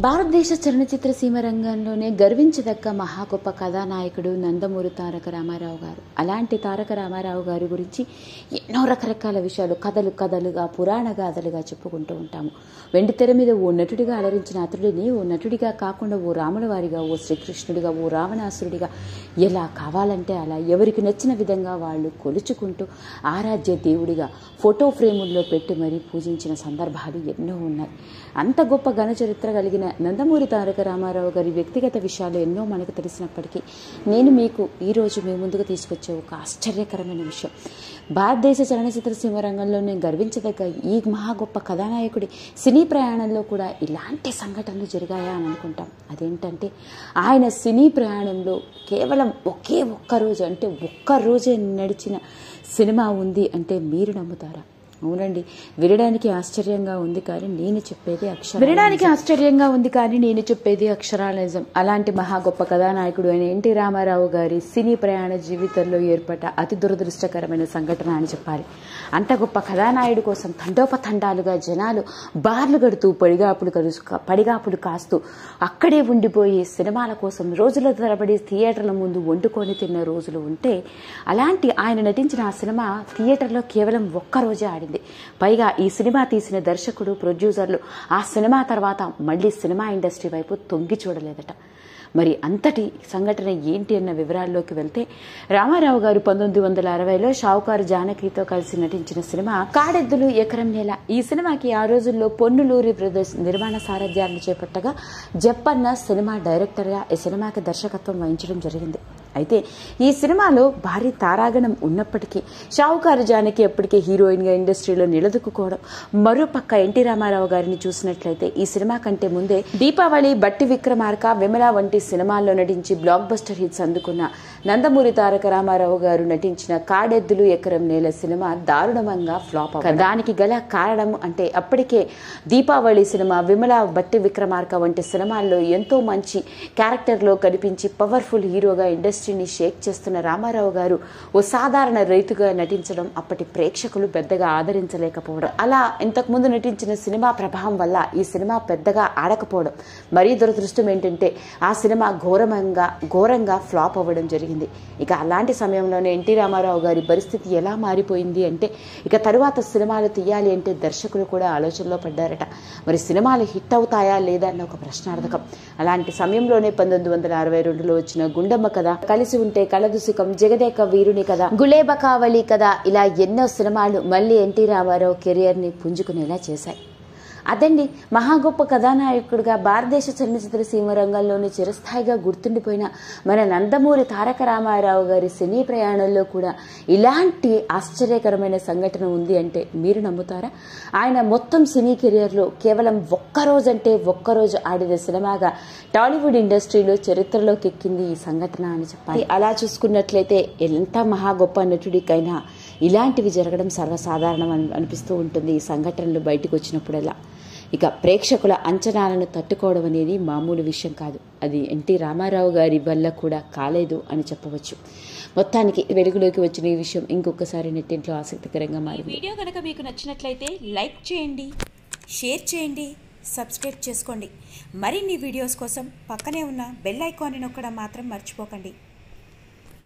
భారతదేశ చలనచిత్ర సీమ రంగంలోనే గర్వించదగ్గ మహా గొప్ప కథానాయకుడు నందమూరి తారక రామారావు గారు. అలాంటి తారక రామారావు గారి గురించి ఎన్నో రకరకాల విషయాలు కథలుగా పురాణ గాథలుగా చెప్పుకుంటూ ఉంటాము. వెండితెర మీద ఓ నటుడిగా అలరించిన అతడిని ఓ నటుడిగా కాకుండా ఓ రాముల వారిగా, ఓ శ్రీకృష్ణుడిగా, ఓ రావణాసురుడిగా ఎలా కావాలంటే అలా ఎవరికి నచ్చిన విధంగా వాళ్ళు కొలుచుకుంటూ ఆరాధ్య దేవుడిగా ఫోటో ఫ్రేముల్లో పెట్టి మరీ పూజించిన సందర్భాలు ఎన్నో ఉన్నాయి. అంత గొప్ప ఘన చరిత్ర కలిగిన నందమూరి తారక రామారావు గారి వ్యక్తిగత విషయాలు ఎన్నో మనకు తెలిసినప్పటికీ నేను మీకు ఈరోజు మీ ముందుకు తీసుకొచ్చే ఒక ఆశ్చర్యకరమైన విషయం, భారతదేశ చలనచిత్ర సీమ రంగంలోనే గర్వించదగ్గ ఈ మహా గొప్ప కథానాయకుడి సినీ ప్రయాణంలో కూడా ఇలాంటి సంఘటనలు జరిగాయా అని అనుకుంటాం. అదేంటంటే ఆయన సినీ ప్రయాణంలో కేవలం ఒక్క రోజే నడిచిన సినిమా ఉంది అంటే మీరు నమ్ముతారా? అవునండి, వినడానికి ఆశ్చర్యంగా ఉంది కానీ నేను చెప్పేది అక్షరాల నిజం. అలాంటి మహా గొప్ప కథానాయకుడు అయిన ఎన్టీ రామారావు గారి సినీ ప్రయాణ జీవితంలో ఏర్పడ్డ అతి దురదృష్టకరమైన సంఘటన అని చెప్పాలి. అంత గొప్ప కథానాయుడు కోసం తండోపతండాలుగా జనాలు బార్లు గడుతూ పడిగాపులు కాస్తూ అక్కడే ఉండిపోయి సినిమాల కోసం రోజుల తరబడి థియేటర్ల ముందు వండుకొని తిన్న రోజులు ఉంటే, అలాంటి ఆయన నటించిన ఆ సినిమా థియేటర్లో కేవలం ఒక్కరోజే ఆడింది. పైగా ఈ సినిమా తీసిన దర్శకుడు, ప్రొడ్యూసర్లు ఆ సినిమా తర్వాత మళ్ళీ సినిమా ఇండస్ట్రీ వైపు తొంగి చూడలేదట. మరి అంతటి సంఘటన ఏంటి అన్న వివరాల్లోకి వెళ్తే, రామారావు గారు 1960లో షావుకారు జానకితో కలిసి నటించిన సినిమా కాడెద్దులు ఎకరం నేల. ఈ సినిమాకి ఆ రోజుల్లో పొన్నులూరి బ్రదర్స్ నిర్మాణ సారథ్యాన్ని చేపట్టగా జప్పన్న సినిమా డైరెక్టర్గా ఈ సినిమాకి దర్శకత్వం వహించడం జరిగింది. అయితే ఈ సినిమాలో భారీ తారాగణం ఉన్నప్పటికీ షావుకారు జానకి ఎప్పటికే హీరోయిన్గా ఇండస్ట్రీలో నిలదొక్కుకోవడం, మరోపక్క ఎన్టీ రామారావు గారిని చూసినట్లయితే ఈ సినిమా కంటే ముందే దీపావళి, బట్టి విక్రమార్క, విమల వంటి సినిమాల్లో నటించి బ్లాక్ బస్టర్ హిట్స్ అందుకున్న నందమూరి తారక రామారావు గారు నటించిన కాడెద్దులు ఎకరం నేల సినిమా దారుణంగా ఫ్లాప్ అవ్వడం. దానికి గల కారణం అంటే అప్పటికే దీపావళి సినిమా, విమల, బట్టి విక్రమార్క వంటి సినిమాల్లో ఎంతో మంచి క్యారెక్టర్లో కనిపించి పవర్ఫుల్ హీరోగా ఇండస్ట్రీని షేక్ చేస్తున్న రామారావు గారు ఓ సాధారణ రైతుగా నటించడం అప్పటి ప్రేక్షకులు పెద్దగా ఆదరించలేకపోవడం, అలా ఇంతకుముందు నటించిన సినిమా ప్రభావం వల్ల ఈ సినిమా పెద్దగా ఆడకపోవడం, మరీ దురదృష్టం ఏంటంటే ఆ సినిమా ఘోరంగా ఫ్లాప్ అవ్వడం జరిగింది. ఇక అలాంటి సమయంలోనే ఎన్టీ రామారావు గారి పరిస్థితి ఎలా మారిపోయింది అంటే, ఇక తరువాత సినిమాలు తీయాలి అంటే దర్శకులు కూడా ఆలోచనలో పడ్డారట. మరి సినిమాలు హిట్ అవుతాయా లేదా అన్న ఒక ప్రశ్నార్థకం. అలాంటి సమయంలోనే 1962లో వచ్చిన గుండమ్మ కథ, కలిసి ఉంటే కలదు సుఖం, జగదేక వీరుని కథ, గులేబ కావలి కథ, ఇలా ఎన్నో సినిమాలు మళ్ళీ ఎన్టీ రామారావు కెరియర్ ని పుంజుకునేలా చేశాయి. అదండి మహా గొప్ప కథానాయకుడిగా భారతదేశ చలనచిత్ర సీమ రంగంలోని చిరస్థాయిగా గుర్తుండిపోయిన మన నందమూరి తారక రామారావు గారి సినీ ప్రయాణంలో కూడా ఇలాంటి ఆశ్చర్యకరమైన సంఘటన ఉంది అంటే మీరు నమ్ముతారా? ఆయన మొత్తం సినీ కెరియర్లో కేవలం ఒక్కరోజు ఆడిన సినిమాగా టాలీవుడ్ ఇండస్ట్రీలో చరిత్రలోకి ఎక్కింది ఈ సంఘటన అని చెప్పాలి. అలా చూసుకున్నట్లయితే ఎంత మహా గొప్ప నటుడికైనా ఇలాంటివి జరగడం సర్వసాధారణం అనిపిస్తూ ఉంటుంది ఈ సంఘటనలు బయటకు వచ్చినప్పుడల్లా. ఇక ప్రేక్షకుల అంచనాలను తట్టుకోవడం అనేది మామూలు విషయం కాదు. అది ఎన్టీ రామారావు గారి వల్ల కూడా కాలేదు అని చెప్పవచ్చు. మొత్తానికి వెలుగులోకి వచ్చిన ఈ విషయం ఇంకొకసారి నెట్టింట్లో ఆసక్తికరంగా మారింది. వీడియో కనుక మీకు నచ్చినట్లయితే లైక్ చేయండి, షేర్ చేయండి, సబ్స్క్రైబ్ చేసుకోండి. మరిన్ని వీడియోస్ కోసం పక్కనే ఉన్న బెల్ ఐకాన్ని నొక్కడం మాత్రం మర్చిపోకండి.